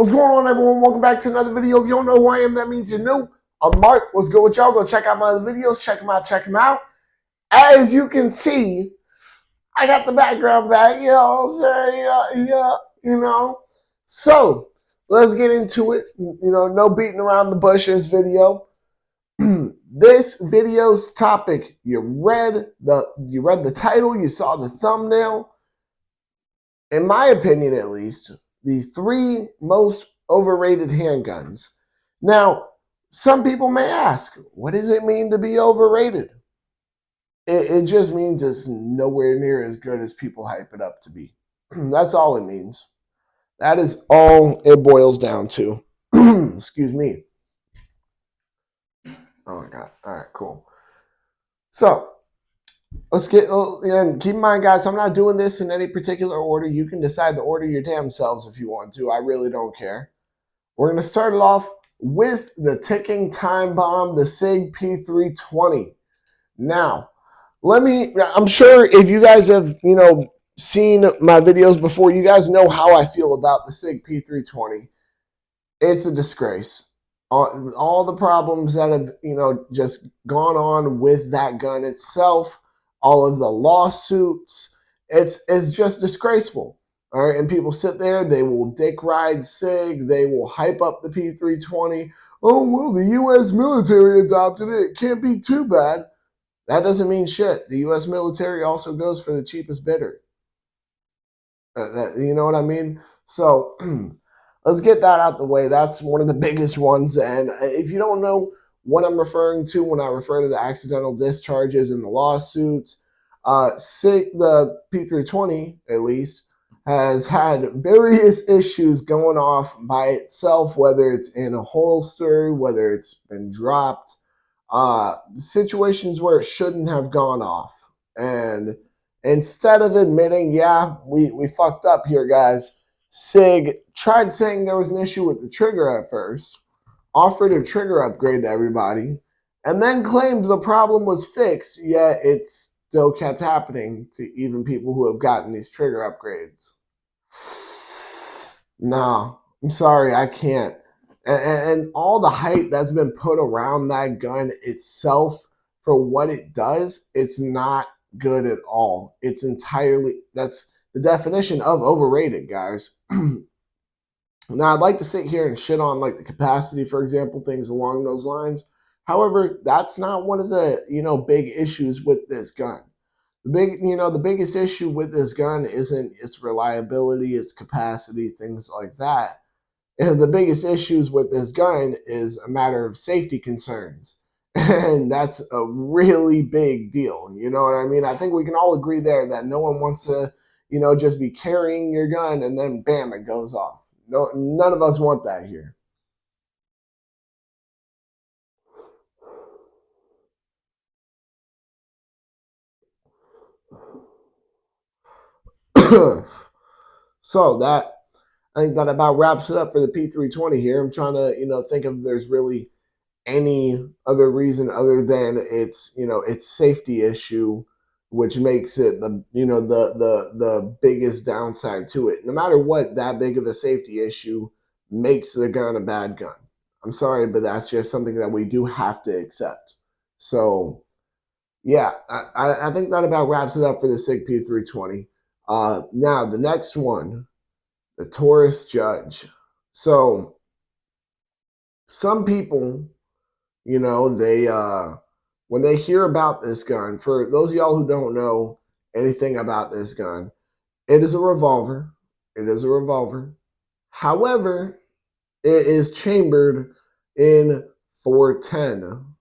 What's going on, everyone? Welcome back to another video. If you don't know who I am, that means you're new. I'm Mark. What's good with y'all? Go check out my other videos. Check them out. Check them out. As you can see, I got the background back. You know what I'm saying? Yeah. So, let's get into it. No beating around the bush in this video. This video's topic, you read the title, you saw the thumbnail. In my opinion, at least, the 3 most overrated handguns. Now, some people may ask, what does it mean to be overrated? It just means it's nowhere near as good as people hype it up to be. That's all it means. That is all it boils down to. Excuse me. Oh my God. All right, cool. So, let's get, and keep in mind, guys, I'm not doing this in any particular order. You can decide to order your damn selves if you want to. I really don't care. We're going to start it off with the ticking time bomb, the SIG P320. Now, I'm sure if you guys have, seen my videos before, you guys know how I feel about the SIG P320. It's a disgrace. All the problems that have, just gone on with that gun itself, all of the lawsuits, it's just disgraceful. All right, and people sit there, they will dick ride SIG, they will hype up the P320. Oh, well, the U.S. military adopted it. It can't be too bad. That doesn't mean shit. The U.S. military also goes for the cheapest bidder. You know what I mean? So let's get that out the way. That's one of the biggest ones. And if you don't know what I'm referring to when I refer to the accidental discharges and the lawsuits, SIG, the P320 at least, has had various issues going off by itself, whether it's in a holster, whether it's been dropped, situations where it shouldn't have gone off. And instead of admitting, yeah, we fucked up here, guys, SIG tried saying there was an issue with the trigger at first, offered a trigger upgrade to everybody, and then claimed the problem was fixed, yet it's still kept happening to even people who have gotten these trigger upgrades. No, I'm sorry, I can't. And all the hype that's been put around that gun itself for what it does, it's not good at all. It's entirely, that's the definition of overrated, guys. Now, I'd like to sit here and shit on like the capacity, for example, things along those lines. However, that's not one of the, big issues with this gun. The biggest issue with this gun isn't its reliability, its capacity, things like that. And the biggest issues with this gun is a matter of safety concerns. And that's a really big deal. You know what I mean? I think we can all agree there that no one wants to, just be carrying your gun and then bam, it goes off. No, none of us want that here. So I think that about wraps it up for the P320 here. I'm trying to, think if there's really any other reason other than its safety issue, which makes it the biggest downside to it. No matter what, that big of a safety issue makes the gun a bad gun. I'm sorry, but that's just something that we do have to accept. So yeah, I think that about wraps it up for the SIG P320. Now the next one, the Taurus Judge. So some people, they when they hear about this gun, for those of y'all who don't know anything about this gun, it is a revolver. It is a revolver. However, it is chambered in 410.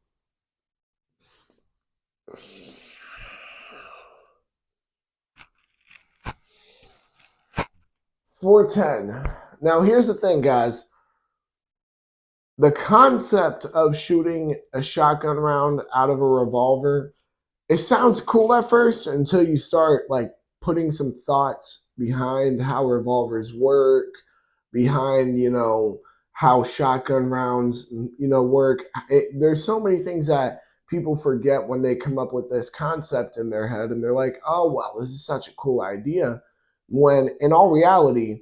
Now, here's the thing, guys. The concept of shooting a shotgun round out of a revolver, it sounds cool at first until you start like putting some thoughts behind how revolvers work, behind, how shotgun rounds, work. There's so many things that people forget when they come up with this concept in their head, and they're like, oh, well, this is such a cool idea. When in all reality,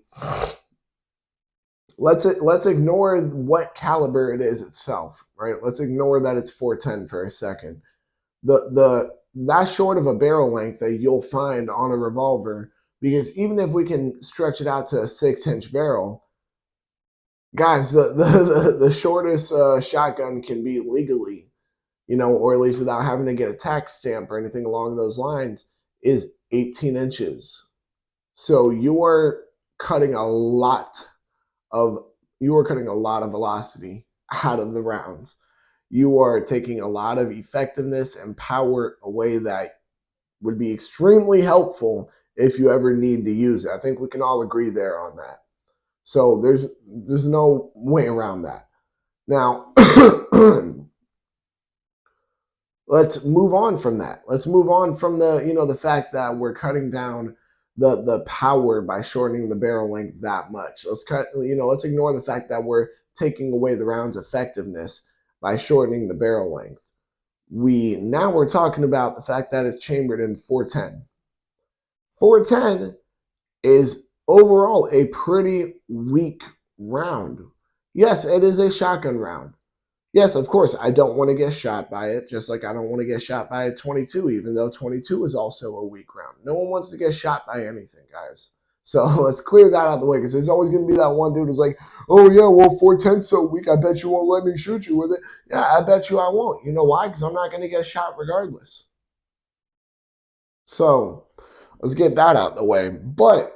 let's ignore what caliber it is itself, right? Let's ignore that it's 410 for a second. The that short of a barrel length that you'll find on a revolver, because even if we can stretch it out to a 6-inch barrel, guys, the shortest shotgun can be legally, or at least without having to get a tax stamp or anything along those lines, is 18 inches. So you are cutting a lot of velocity out of the rounds. You are taking a lot of effectiveness and power away that would be extremely helpful if you ever need to use it. I think we can all agree there on that. So there's no way around that. Now, let's move on from that. Let's move on from the fact that we're cutting down the power by shortening the barrel length that much. Let's ignore the fact that we're taking away the round's effectiveness by shortening the barrel length. We're talking about the fact that it's chambered in 410. 410 is overall a pretty weak round. Yes, it is a shotgun round. Yes, of course, I don't want to get shot by it, just like I don't want to get shot by a 22, even though 22 is also a weak round. No one wants to get shot by anything, guys. So let's clear that out of the way, because there's always going to be that one dude who's like, oh, yeah, well, 410's so weak, I bet you won't let me shoot you with it. Yeah, I bet you I won't. You know why? Because I'm not going to get shot regardless. So let's get that out of the way. But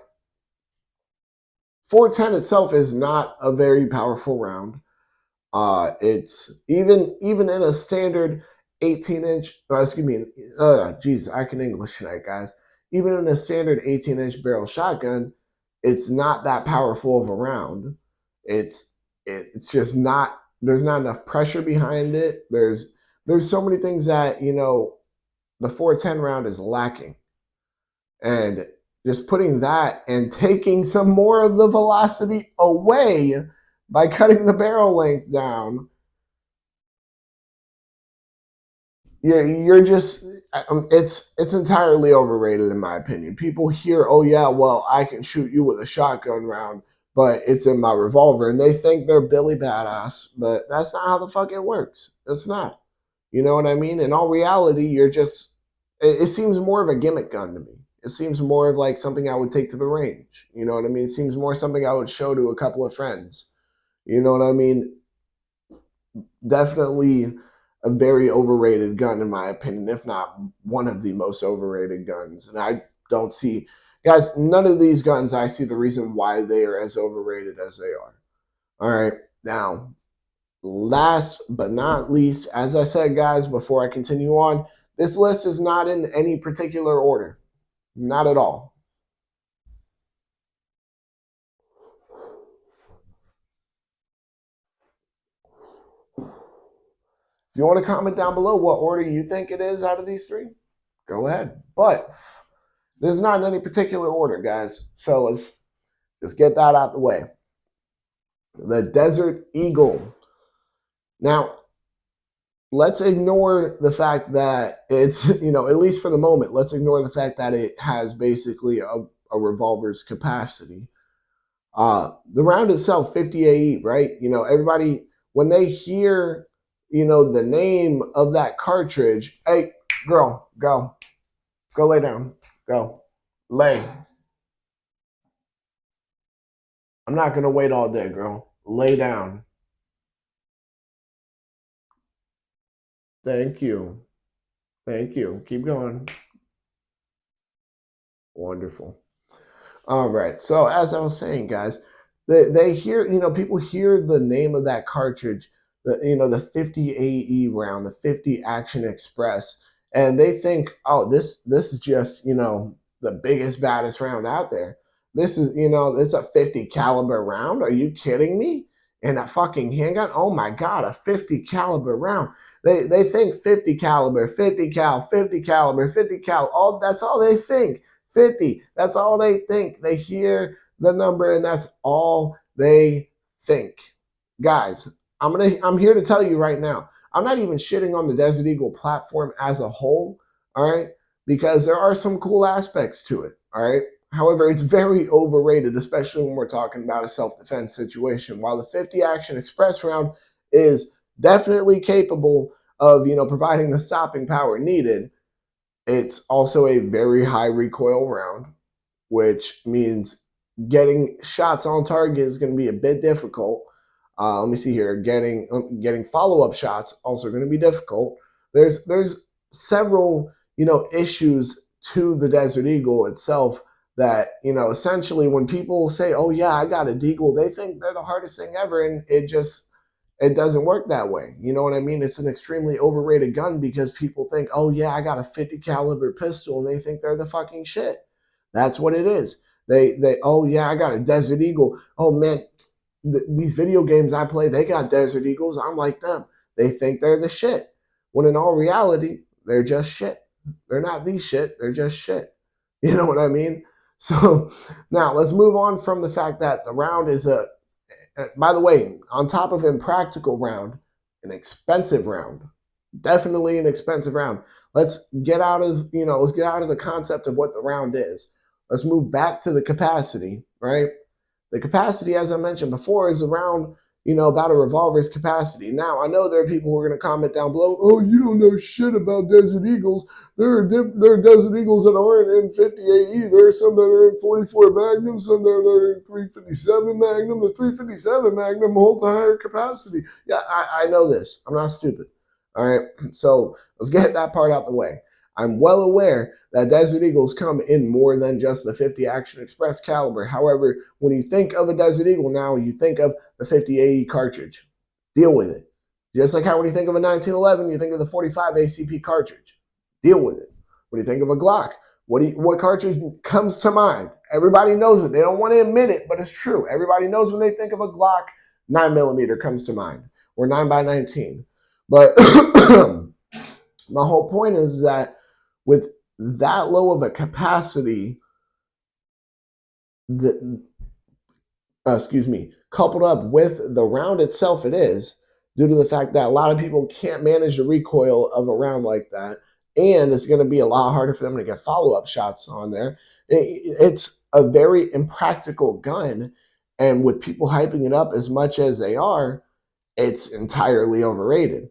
410 itself is not a very powerful round. It's even in a standard 18-inch. I can English tonight, guys. Even in a standard 18-inch barrel shotgun, it's not that powerful of a round. It's just not. There's not enough pressure behind it. There's so many things that the 410 round is lacking, and just putting that and taking some more of the velocity away by cutting the barrel length down, you're just it's entirely overrated in my opinion. People hear, oh yeah, well, I can shoot you with a shotgun round, but it's in my revolver, and they think they're Billy Badass, but that's not how the fuck it works. It's not. You know what I mean? In all reality, it seems more of a gimmick gun to me. It seems more of like something I would take to the range. You know what I mean? It seems more something I would show to a couple of friends. You know what I mean? Definitely a very overrated gun in my opinion, if not one of the most overrated guns. And I don't see, guys, none of these guns I see the reason why they are as overrated as they are. All right, now, last but not least, as I said, guys, before I continue on, this list is not in any particular order. Not at all. If you want to comment down below what order you think it is out of these three, go ahead. But this is not in any particular order, guys. So let's just get that out the way. The Desert Eagle. Now, let's ignore the fact that it's, at least for the moment, let's ignore the fact that it has basically a revolver's capacity. The round itself, 50 AE, right? Everybody, when they hear, the name of that cartridge, hey, girl, go lay down, go, lay. I'm not going to wait all day, girl. Lay down. Thank you. Thank you. Keep going. Wonderful. All right. So as I was saying, guys, they hear, people hear the name of that cartridge, the 50 AE round, the 50 Action Express, and they think, oh, this is just, the biggest, baddest round out there. This is, it's a 50 caliber round. Are you kidding me? And a fucking handgun? Oh my God, a 50 caliber round. They think 50 caliber, 50 cal, 50 caliber, 50 cal. That's all they think. 50. That's all they think. They hear the number and that's all they think. Guys, I'm here to tell you right now. I'm not even shitting on the Desert Eagle platform as a whole, all right? Because there are some cool aspects to it, all right? However, it's very overrated, especially when we're talking about a self-defense situation. While the 50 action express round is definitely capable of, providing the stopping power needed, it's also a very high recoil round, which means getting shots on target is going to be a bit difficult. Let me see here. Getting follow up shots also going to be difficult. There's several issues to the Desert Eagle itself that essentially when people say, "Oh yeah, I got a Deagle," they think they're the hardest thing ever, and it doesn't work that way. You know what I mean? It's an extremely overrated gun because people think, "Oh yeah, I got a 50 caliber pistol," and they think they're the fucking shit. That's what it is. They oh yeah, I got a Desert Eagle. Oh man, these video games I play, they got Desert Eagles. I'm like them. They think they're the shit. When in all reality, they're just shit. They're not the shit. They're just shit. You know what I mean? So now let's move on from the fact that the round is by the way, on top of impractical round, an expensive round. Definitely an expensive round. Let's get out of the concept of what the round is. Let's move back to the capacity, right? The capacity, as I mentioned before, is around, about a revolver's capacity. Now, I know there are people who are going to comment down below, "Oh, you don't know shit about Desert Eagles. There are Desert Eagles that aren't in 50 AE. There are some that are in 44 Magnum, some that are in 357 Magnum. The 357 Magnum holds a higher capacity." Yeah, I know this. I'm not stupid. All right, so let's get that part out the way. I'm well aware that Desert Eagles come in more than just the 50 Action Express caliber. However, when you think of a Desert Eagle now, you think of the 50 AE cartridge. Deal with it. Just like how when you think of a 1911, you think of the 45 ACP cartridge. Deal with it. When you think of a Glock, what cartridge comes to mind? Everybody knows it. They don't want to admit it, but it's true. Everybody knows when they think of a Glock, 9mm comes to mind, or 9x19. But my whole point is that with that low of a capacity, coupled up with the round itself, it is due to the fact that a lot of people can't manage the recoil of a round like that, and it's going to be a lot harder for them to get follow-up shots on there. It's a very impractical gun, and with people hyping it up as much as they are, it's entirely overrated.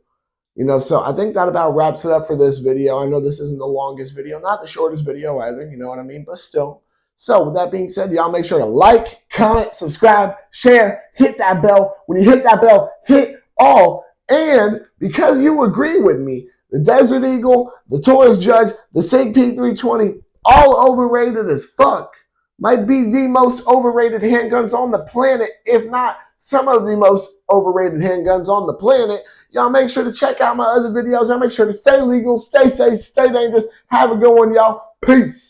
So I think that about wraps it up for this video. I know this isn't the longest video, not the shortest video either, you know what I mean? But still. So with that being said, y'all make sure to like, comment, subscribe, share, hit that bell. When you hit that bell, hit all. And because you agree with me, the Desert Eagle, the Taurus Judge, the SIG P320, all overrated as fuck. Might be the most overrated handguns on the planet, if not some of the most overrated handguns on the planet. Y'all make sure to check out my other videos. Y'all make sure to stay legal, stay safe, stay dangerous. Have a good one, y'all. Peace.